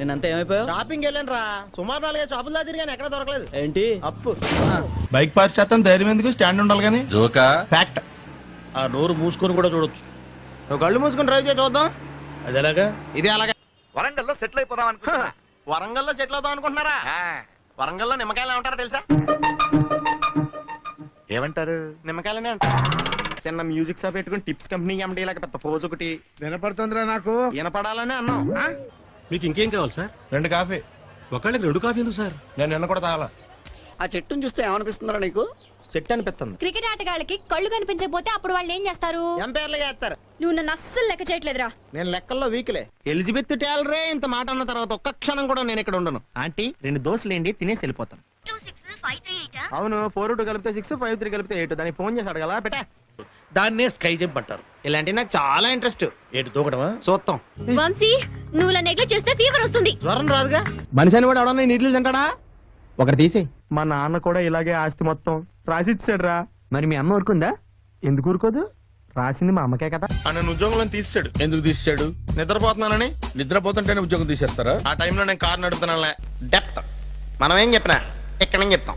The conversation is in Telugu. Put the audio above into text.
నేనంతా ఏమైపోయావు? షాపింగ్ వెళ్ళాను రా, సుమారు 4 షాపులు దా తిరిగాను, ఎక్కడ దొరకలేదు. ఏంటి అప్పు బైక్ పార్క్ చేస్తాను, ధైర్యం ఎందుకు, స్టాండ్ ఉండాలి కానీ. జోకా ఫ్యాక్ట్. ఆ నోరు మూసుకొని కూడా చూడొచ్చు. నువ్వు కళ్ళు మూసుకొని డ్రైవ్ చేసి చూద్దాం. అది ఎలాగా? ఇది అలాగే. వరంగల్లో సెటిల్ అయిపోదాం అనుకుంటున్నా. వరంగల్లో సెటిల్ అవుదాం అనుకుంటున్నారా? వరంగల్లో నిమ్మకాయలు ఏమంటారా తెలుసా? ఏమంటారు? నిమ్మకాయలనే అంటారు. చిన్న మ్యూజిక్ షాప్ పెట్టుకుని టిప్స్ కంపెనీ ఎండి లేక పెద్ద పోజ్ ఒకటి వినపడుతుందిరా నాకు. వినపడాలని అన్నాం. మీకు ఇంకేం కావాలి సార్? 2 కాఫీ. ఒకళ్ళకి 2 కాఫీ ఎందుకు సార్? నేను నిన్న కూడా తాగాల. ఆ చెట్టును చూస్తే ఏమనిపిస్తుందా నీకు? చెట్టు అనిపిస్తుంది. క్రికెట్ ఆటగాళ్ళకి కళ్ళు కనిపించకపోతే అప్పుడు వాళ్ళు ఏం చేస్తారు? ఎంపైర్లు చేస్తారు. నువ్వు నన్ను అస్సలు లెక్క చేయట్లేదురా. నేను లెక్కల్లో వీక్లే. ఎలిజబెత్ టేలరే ఇంత మాట అన్న తర్వాత ఒక్క క్షణం కూడా నేను ఇక్కడ ఉండను. ఆంటీ 2 దోశలు ఏంటి, తినేసి వెళ్ళిపోతాను. అవును, 4-2 కలిపితే 6, 5-3 కలిపితే 8. దానికి ఫోన్ చేసి అడగలా పెట్టా. దాన్నే స్కై జంప్ అంటారు. ఇలాంటి నాకు చాలా ఇంట్రెస్ట్. ఏంటి దూకడమా? చూస్తాం. వంశీ, నువ్వు ఇలా నెగ్లెక్ట్ చేస్తే ఫీవర్ వస్తుంది. జ్వరం రాదుగా. మనిషి అని కూడా ఎవడన్నా నీళ్ళు తింటాడా? ఒకటి తీసే. మా నాన్న కూడా ఇలాగే ఆస్తి మొత్తం రాసిచ్చాడు రా. మరి మీ అమ్మ ఊరుకుందా? ఎందుకు ఊరుకోదు? రాసింది మా అమ్మకే కదా. నన్ను ఉద్యోగంలో తీసాడు. ఎందుకు తీసాడు? నిద్రపోతున్నానని. నిద్రపోతుంటేనే ఉద్యోగం తీసేస్తారా? ఆ టైంలో నేను కారు నడుపుతున్నానులే. డెప్త్ మనం ఏం చెప్పినా ఎక్కడేం చెప్తాం.